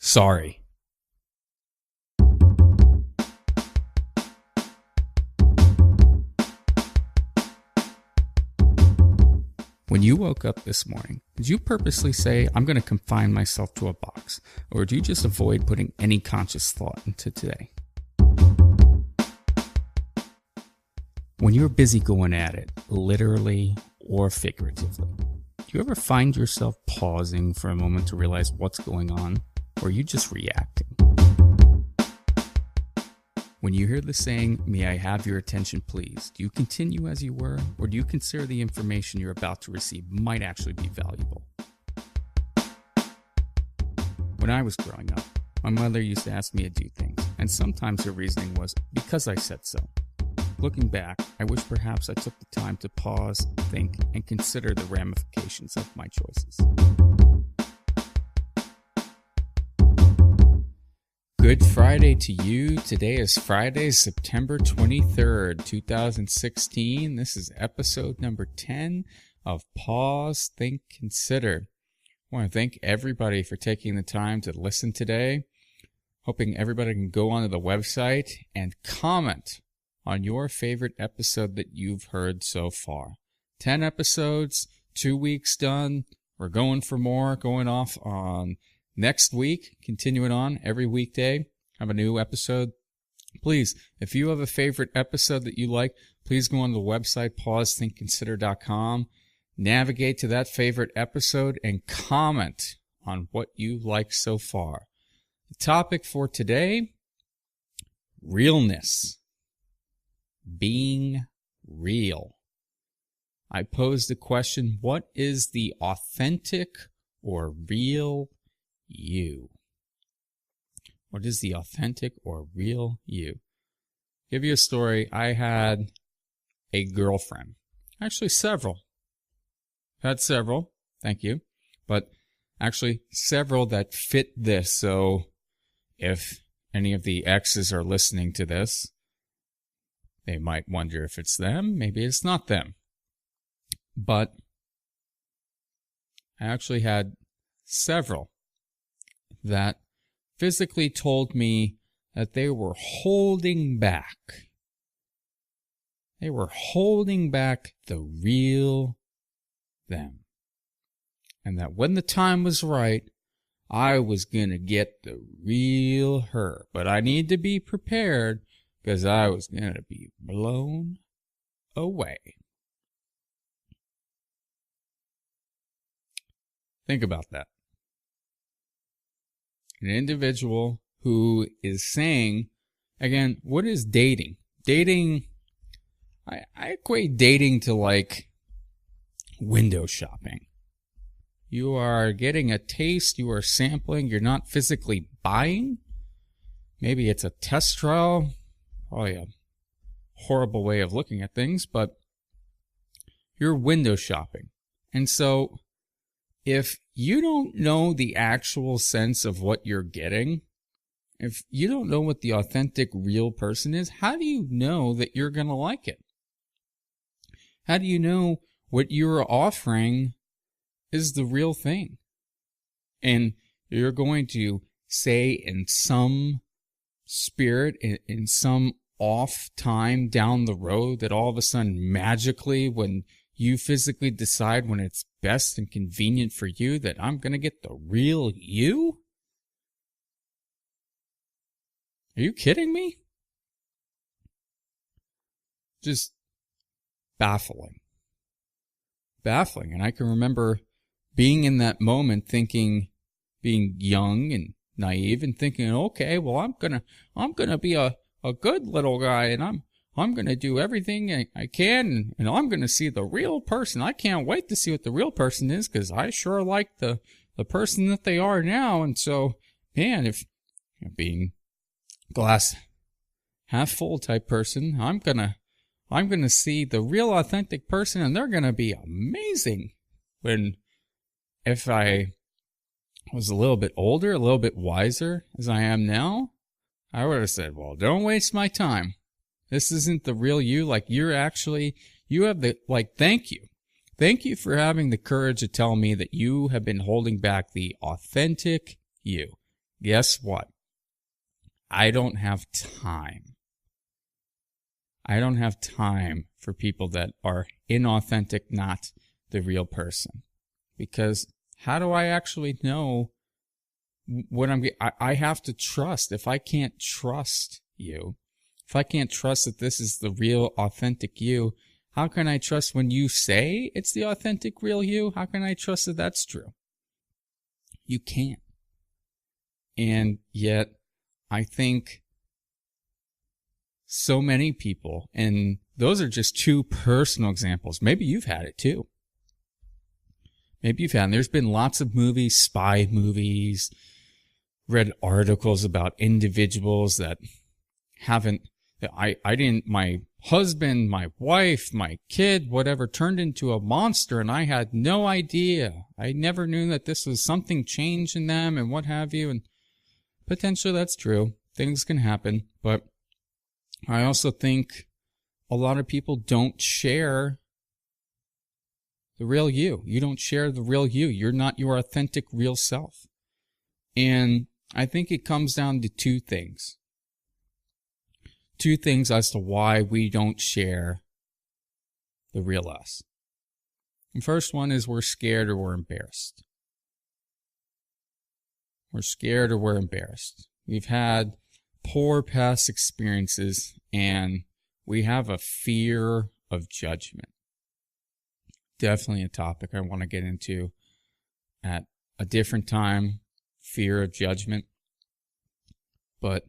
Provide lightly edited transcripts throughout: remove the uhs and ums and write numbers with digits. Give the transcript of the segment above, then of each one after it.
Sorry. When you woke up this morning, did you purposely say, I'm going to confine myself to a box? Or do you just avoid putting any conscious thought into today? When you're busy going at it, literally or figuratively, do you ever find yourself pausing for a moment to realize what's going on? Or are you just reacting? When you hear the saying, may I have your attention please, do you continue as you were, or do you consider the information you're about to receive might actually be valuable? When I was growing up, my mother used to ask me to do things, and sometimes her reasoning was, because I said so. Looking back, I wish perhaps I took the time to pause, think, and consider the ramifications of my choices. Good Friday to you. Today is Friday, September 23rd, 2016. This is episode number 10 of Pause, Think, Consider. I want to thank everybody for taking the time to listen today. Hoping everybody can go onto the website and comment on your favorite episode that you've heard so far. 10 episodes, 2 weeks done. We're going for more, going off on next week, continuing on every weekday, have a new episode. Please, if you have a favorite episode that you like, please go on the website, pausethinkconsider.com, navigate to that favorite episode, and comment on what you like so far. The topic for today, realness. Being real. I posed the question, what is the authentic or real you? What is the authentic or real you? Give you a story. I had a girlfriend. Actually, several. Had several. Thank you. But actually, several that fit this. So if any of the exes are listening to this, they might wonder if it's them. Maybe it's not them. But I actually had several that physically told me that they were holding back. They were holding back the real them. And that when the time was right, I was going to get the real her. But I need to be prepared because I was going to be blown away. Think about that. An individual who is saying, again, what is dating? Dating, I equate dating to like window shopping. You are getting a taste, you are sampling, you're not physically buying. Maybe it's a test trial, probably a horrible way of looking at things, but you're window shopping. And so if you don't know the actual sense of what you're getting, if you don't know what the authentic real person is, how do you know that you're going to like it? How do you know what you're offering is the real thing? And you're going to say in some spirit, in some off time down the road, that all of a sudden magically when you physically decide when it's best and convenient for you that I'm going to get the real you? Are you kidding me? Just baffling. Baffling. And I can remember being in that moment thinking, being young and naive and thinking, okay, well, I'm gonna be a good little guy and I'm going to do everything I can, and I'm going to see the real person. I can't wait to see what the real person is, because I sure like the person that they are now. And so, man, if being glass half full type person, I'm going to see the real authentic person, and they're going to be amazing. When if I was a little bit older, a little bit wiser as I am now, I would have said, well, don't waste my time. This isn't the real you. Like, you have the, like, thank you. Thank you for having the courage to tell me that you have been holding back the authentic you. guess what? I don't have time. I don't have time for people that are inauthentic, not the real person. Because how do I actually know what I have to trust? If I can't trust you, if I can't trust that this is the real, authentic you, how can I trust when you say it's the authentic, real you? How can I trust that that's true? You can't. And yet, I think so many people, and those are just two personal examples. Maybe you've had it too. Maybe you've had, and there's been lots of movies, spy movies, read articles about individuals that haven't, my husband, my wife, my kid, whatever, turned into a monster, and I had no idea. I never knew that this was something changed in them and what have you, and potentially that's true. Things can happen, but I also think a lot of people don't share the real you. You don't share the real you. You're not your authentic, real self. And I think it comes down to two things. Two things as to why we don't share the real us. The first one is we're scared or we're embarrassed. We're scared or we're embarrassed. We've had poor past experiences and we have a fear of judgment. Definitely a topic I want to get into at a different time, fear of judgment. But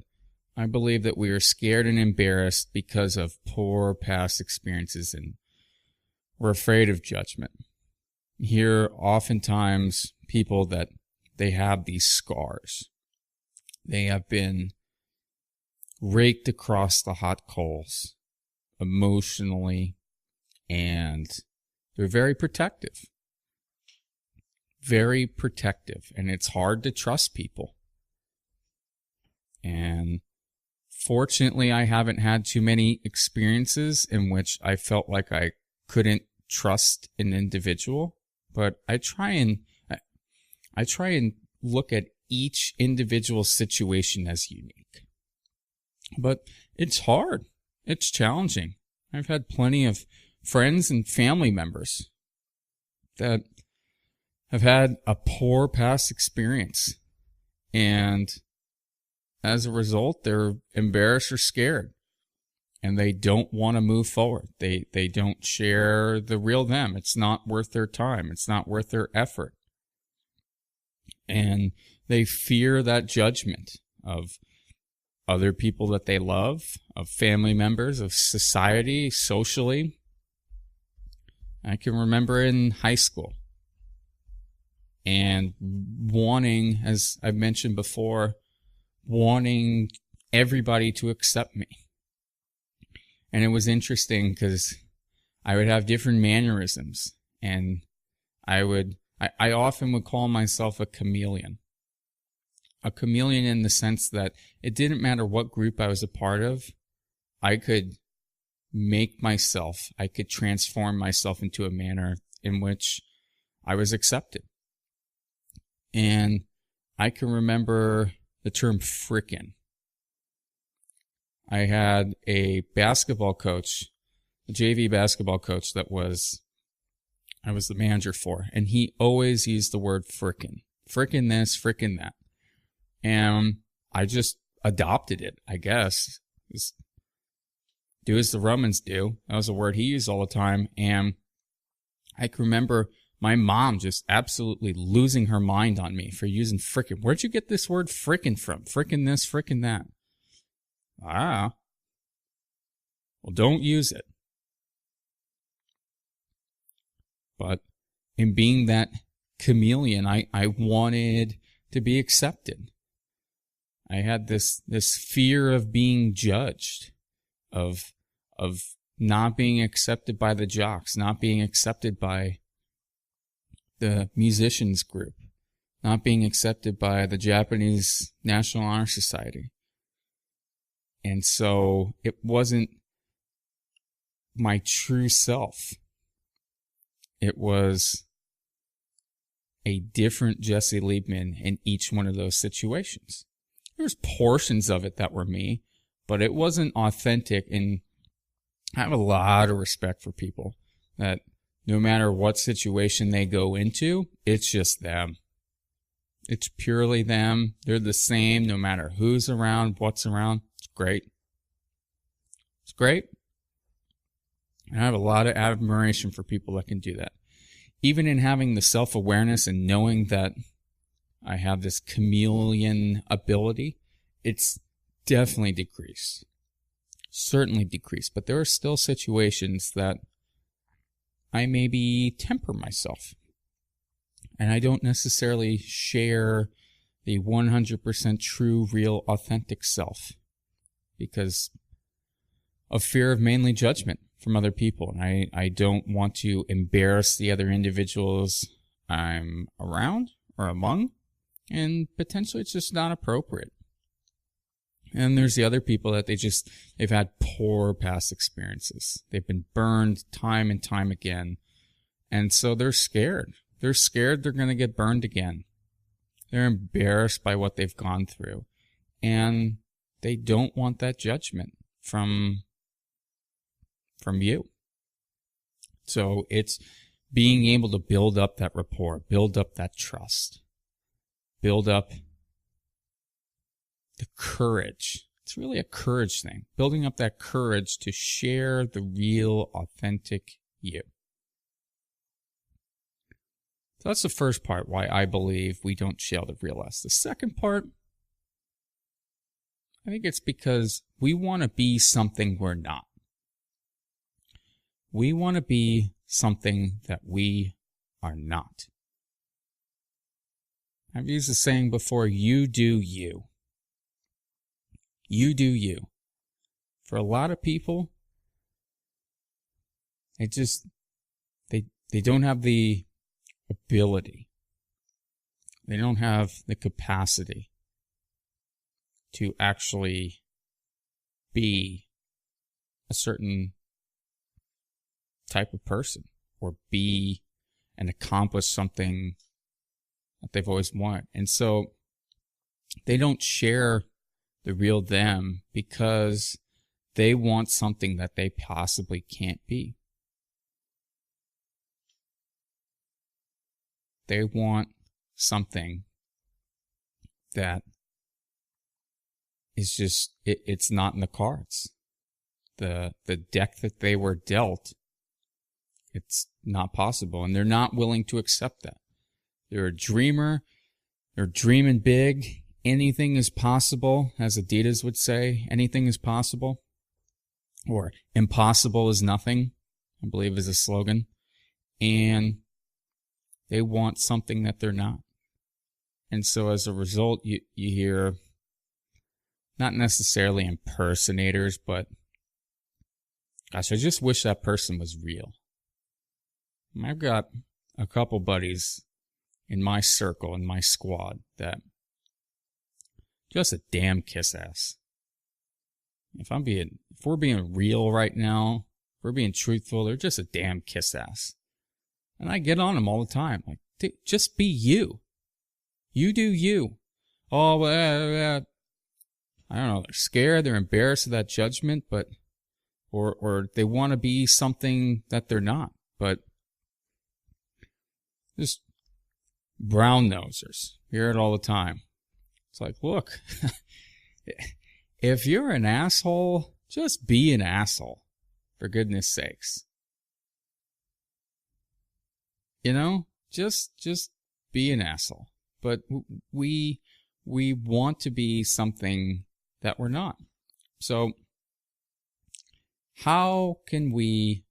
I believe that we are scared and embarrassed because of poor past experiences and we're afraid of judgment. Here, oftentimes, people that they have these scars. They have been raked across the hot coals emotionally, and they're very protective. Very protective, and it's hard to trust people. And fortunately, I haven't had too many experiences in which I felt like I couldn't trust an individual, but I try and look at each individual situation as unique. But it's hard. It's challenging. I've had plenty of friends and family members that have had a poor past experience. And as a result, they're embarrassed or scared. And they don't want to move forward. They don't share the real them. It's not worth their time. It's not worth their effort. And they fear that judgment of other people that they love, of family members, of society, socially. I can remember in high school and wanting, as I've mentioned before, wanting everybody to accept me. And it was interesting because I would have different mannerisms, and I often would call myself a chameleon. A chameleon in the sense that it didn't matter what group I was a part of, I could I could transform myself into a manner in which I was accepted. And I can remember the term frickin'. I had a basketball coach, a JV basketball coach I was the manager for, and he always used the word frickin'. Frickin' this, frickin' that. And I just adopted it, I guess. Just do as the Romans do. That was a word he used all the time. And I can remember my mom just absolutely losing her mind on me for using frickin'. Where'd you get this word frickin' from? Frickin' this, frickin' that. Well, don't use it. But in being that chameleon, I wanted to be accepted. I had this fear of being judged, of not being accepted by the jocks, not being accepted by the musicians group, not being accepted by the Japanese National Honor Society. And so it wasn't my true self. It was a different Jesse Liebman in each one of those situations. There's portions of it that were me, but it wasn't authentic. And I have a lot of respect for people that no matter what situation they go into, it's just them. It's purely them. They're the same no matter who's around, what's around. It's great. It's great. And I have a lot of admiration for people that can do that. Even in having the self-awareness and knowing that I have this chameleon ability, it's definitely decreased. Certainly decreased. But there are still situations that I maybe temper myself. And I don't necessarily share the 100% true, real, authentic self because of fear of mainly judgment from other people. And I don't want to embarrass the other individuals I'm around or among, and potentially it's just not appropriate. And there's the other people that they've had poor past experiences. They've been burned time and time again. And so they're scared. They're scared they're going to get burned again. They're embarrassed by what they've gone through. And they don't want that judgment from you. So it's being able to build up that rapport, build up that trust, build up the courage. It's really a courage thing. Building up that courage to share the real, authentic you. So that's the first part why I believe we don't share the real us. The second part, I think it's because we want to be something we're not. We want to be something that we are not. I've used the saying before, you do you. You do you. For a lot of people, they don't have the ability. They don't have the capacity to actually be a certain type of person or be and accomplish something that they've always wanted. And so they don't share the real them because they want something that they possibly can't be. They want something that is just, it's not in the cards. The deck that they were dealt, it's not possible. And they're not willing to accept that. They're a dreamer. They're dreaming big. Anything is possible, as Adidas would say. Anything is possible. Or impossible is nothing, I believe is a slogan. And they want something that they're not. And so as a result, you hear not necessarily impersonators, but gosh, I just wish that person was real. I've got a couple buddies in my circle, in my squad, that just a damn kiss ass. If we're being real right now, if we're being truthful, they're just a damn kiss ass. And I get on them all the time. Like, dude, just be you. You do you. Oh, well, I don't know. They're scared. They're embarrassed of that judgment, but, or they want to be something that they're not. But just brown nosers. Hear it all the time. It's like, look, if you're an asshole, just be an asshole. For goodness sakes. You know, just be an asshole. But we want to be something that we're not. So how can we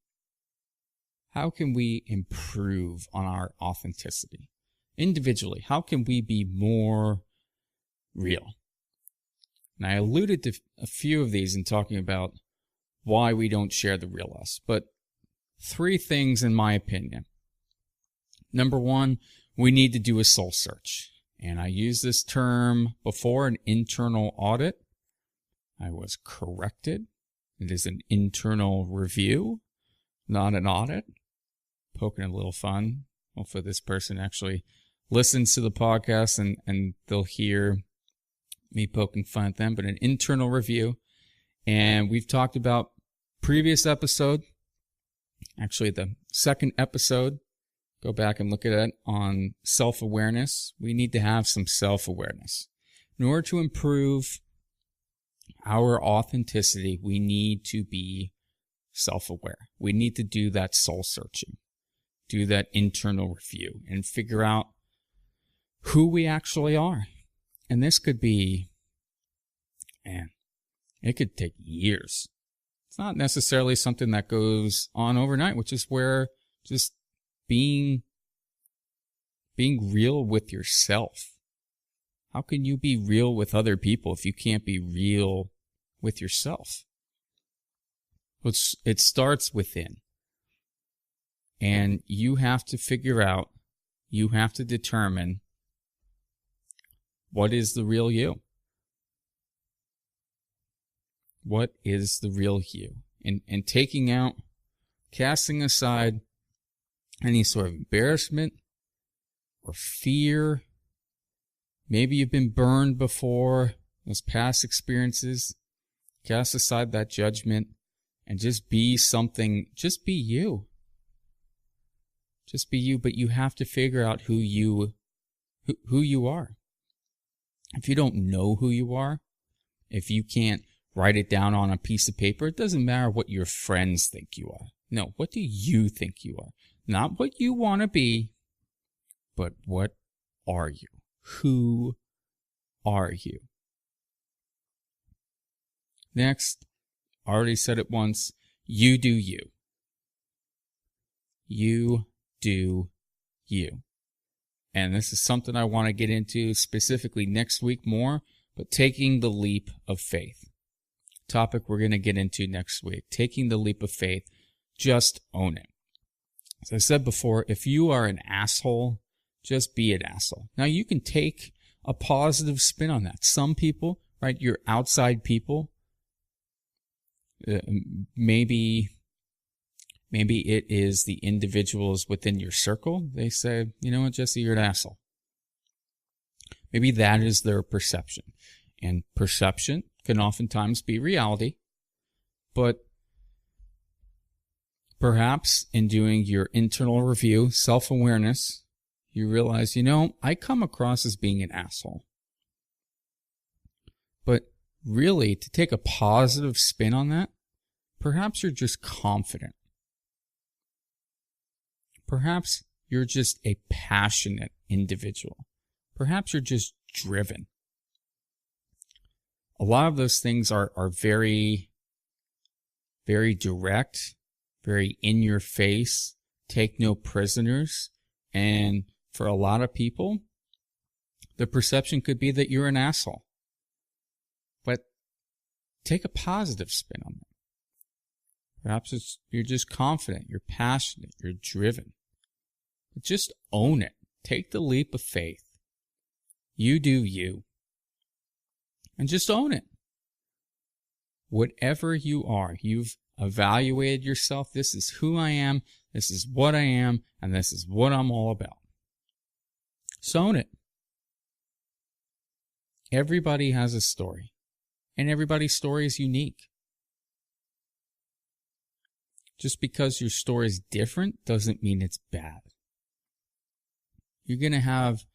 improve on our authenticity individually? How can we be more real? And I alluded to a few of these in talking about why we don't share the real us, but 3 things in my opinion. Number 1, we need to do a soul search. And I used this term before, an internal audit. I was corrected. It is an internal review, not an audit. Poking a little fun. Hopefully this person actually listens to the podcast and they'll hear me poking fun at them, but an internal review. And we've talked about previous episode, actually the second episode, go back and look at it, on self-awareness. We need to have some self-awareness. In order to improve our authenticity, we need to be self-aware. We need to do that soul searching, do that internal review, and figure out who we actually are. And this could be, man, it could take years. It's not necessarily something that goes on overnight, which is where just being real with yourself. How can you be real with other people if you can't be real with yourself? It starts within. And you have to figure out, you have to determine what is the real you. What is the real you? And taking out, casting aside any sort of embarrassment or fear. Maybe you've been burned before, those past experiences. Cast aside that judgment and just be something, just be you. Just be you, but you have to figure out who you are. If you don't know who you are, if you can't write it down on a piece of paper, it doesn't matter what your friends think you are. No, what do you think you are? Not what you want to be, but what are you? Who are you? Next, I already said it once, you do you. You do you. And this is something I want to get into specifically next week more, but taking the leap of faith. Topic we're going to get into next week. Taking the leap of faith. Just own it. As I said before, if you are an asshole, just be an asshole. Now you can take a positive spin on that. Some people, right, your outside people, maybe it is the individuals within your circle. They say, you know what, Jesse, you're an asshole. Maybe that is their perception. And perception can oftentimes be reality. But perhaps in doing your internal review, self-awareness, you realize, you know, I come across as being an asshole. But really, to take a positive spin on that, perhaps you're just confident. Perhaps you're just a passionate individual. Perhaps you're just driven. A lot of those things are very, very direct, very in your face, take no prisoners. And for a lot of people, the perception could be that you're an asshole. But take a positive spin on that. Perhaps you're just confident, you're passionate, you're driven. But just own it. Take the leap of faith. You do you. And just own it. Whatever you are, you've evaluated yourself. This is who I am, this is what I am, and this is what I'm all about. So own it. Everybody has a story. And everybody's story is unique. Just because your story is different doesn't mean it's bad. You're going to have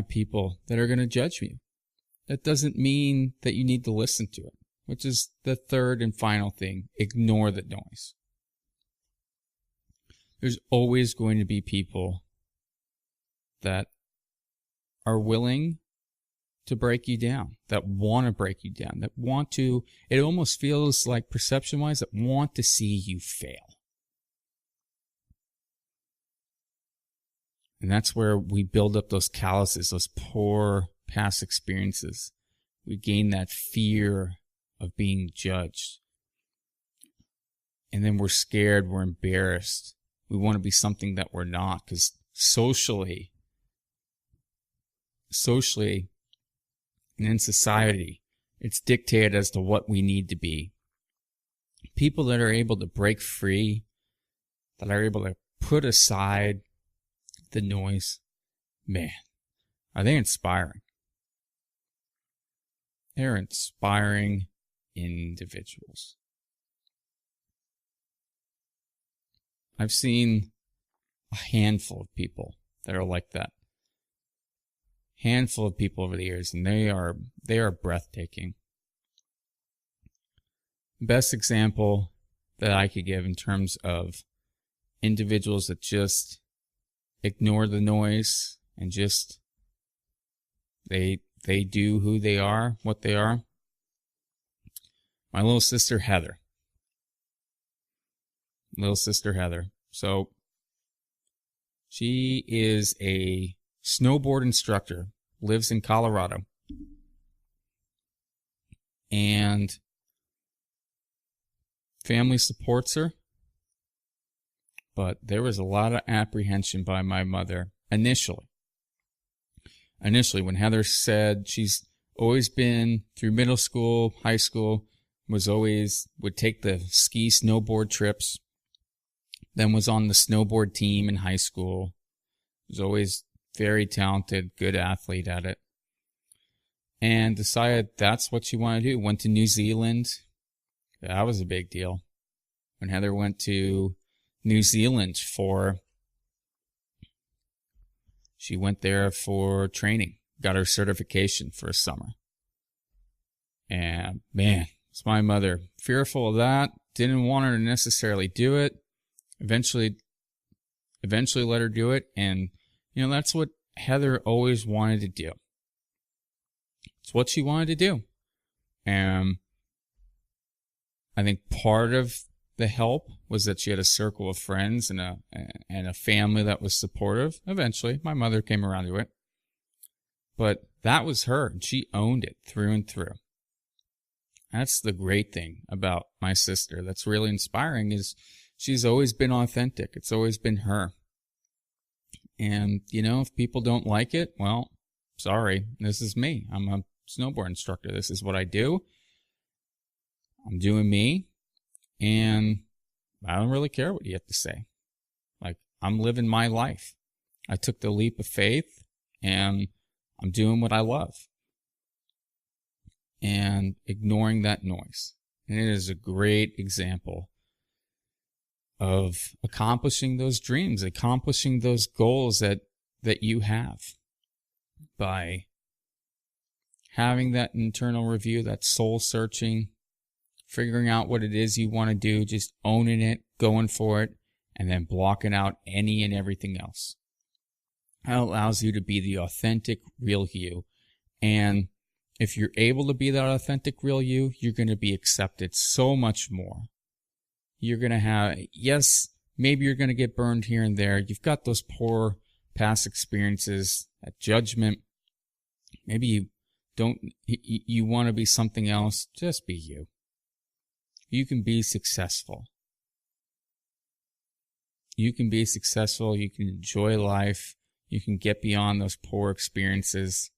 people that are going to judge you. That doesn't mean that you need to listen to it, which is the third and final thing. Ignore the noise. There's always going to be people that are willing to break you down, that want to break you down, that want to, it almost feels like perception-wise, that want to see you fail. And that's where we build up those calluses, those poor past experiences. We gain that fear of being judged. And then we're scared, we're embarrassed. We want to be something that we're not, because socially, and in society, it's dictated as to what we need to be. People that are able to break free, that are able to put aside the noise, man, are they inspiring? They're inspiring individuals. I've seen a handful of people that are like that. Handful of people over the years, and they are breathtaking. Best example that I could give in terms of individuals that just ignore the noise and just they do who they are, what they are. My little sister Heather. So she is a snowboard instructor, lives in Colorado. And family supports her. But there was a lot of apprehension by my mother initially. When Heather said she's always been through middle school, high school, would take the ski snowboard trips, then was on the snowboard team in high school, was always very talented, good athlete at it, and decided that's what she wanted to do. Went to New Zealand. That was a big deal. When Heather went to New Zealand she went there for training, got her certification for a summer. And man, it's my mother. Fearful of that, didn't want her to necessarily do it. Eventually let her do it, and that's what Heather always wanted to do. It's what she wanted to do. And I think part of the help was that she had a circle of friends and a family that was supportive. Eventually, my mother came around to it. But that was her, and she owned it through and through. That's the great thing about my sister that's really inspiring is she's always been authentic. It's always been her. And, if people don't like it, well, sorry, this is me. I'm a snowboard instructor. This is what I do. I'm doing me. And I don't really care what you have to say. Like, I'm living my life. I took the leap of faith, and I'm doing what I love. And ignoring that noise. And it is a great example of accomplishing those dreams, accomplishing those goals that you have by having that internal review, that soul searching, figuring out what it is you want to do, just owning it, going for it, and then blocking out any and everything else. That allows you to be the authentic, real you. And if you're able to be that authentic, real you, you're going to be accepted so much more. You're going to have, yes, maybe you're going to get burned here and there. You've got those poor past experiences, that judgment. Maybe you want to be something else. Just be you. You can be successful. You can be successful. You can enjoy life. You can get beyond those poor experiences.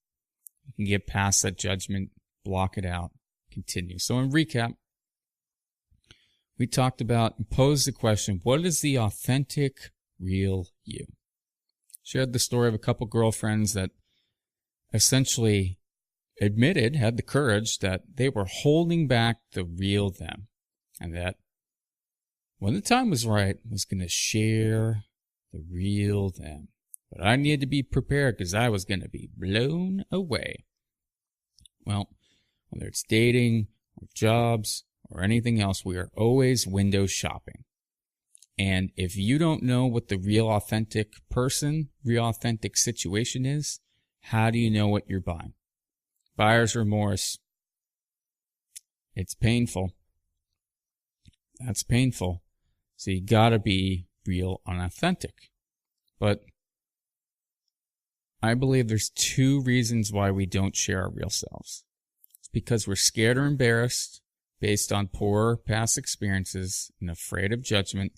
You can get past that judgment, block it out, continue. So in recap, we talked about and posed the question, what is the authentic, real you? Shared the story of a couple girlfriends that essentially admitted, had the courage that they were holding back the real them. And that when the time was right, was going to share the real them. But I needed to be prepared because I was going to be blown away. Well, whether it's dating or jobs or anything else, we are always window shopping. And if you don't know what the real authentic person, real authentic situation is, how do you know what you're buying? Buyer's remorse. It's painful. That's painful. So you gotta be real and authentic. But I believe there's two reasons why we don't share our real selves. It's because we're scared or embarrassed based on poor past experiences and afraid of judgment,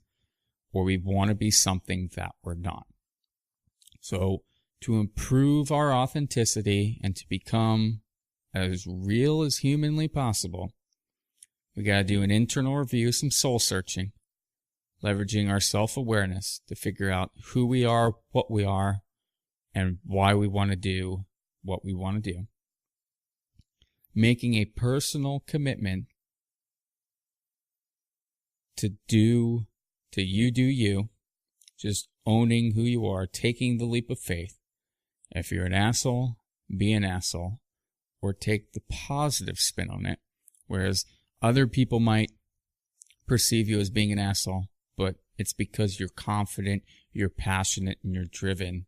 or we want to be something that we're not. So to improve our authenticity and to become as real as humanly possible, we got to do an internal review, some soul searching, leveraging our self-awareness to figure out who we are, what we are, and why we want to do what we want to do. Making a personal commitment to you do you, just owning who you are, taking the leap of faith. If you're an asshole, be an asshole, or take the positive spin on it, whereas other people might perceive you as being an asshole, but it's because you're confident, you're passionate, and you're driven.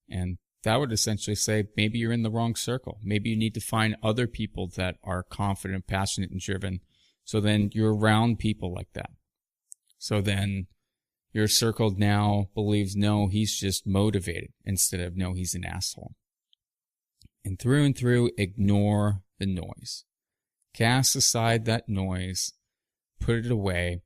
And that would essentially say maybe you're in the wrong circle. Maybe you need to find other people that are confident, passionate, and driven. So then you're around people like that. So then your circle now believes, no, he's just motivated, instead of, no, he's an asshole. And through, ignore the noise. Cast aside that noise, put it away.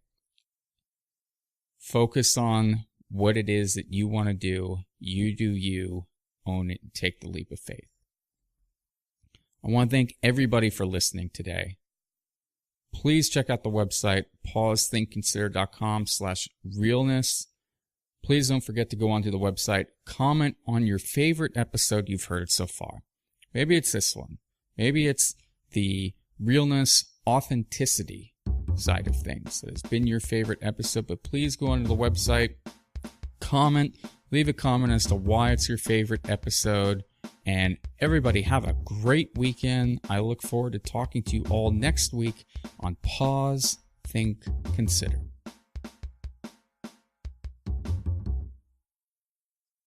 Focus on what it is that you want to do. You do you, own it, and take the leap of faith. I want to thank everybody for listening today. Please check out the website, pausethinkconsider.com/realness. Please don't forget to go onto the website, comment on your favorite episode you've heard so far. Maybe it's this one. Maybe it's the realness, authenticity side of things that has been your favorite episode. But please go onto the website, comment, leave a comment as to why it's your favorite episode. And everybody have a great weekend. I look forward to talking to you all next week on Pause, Think, Consider.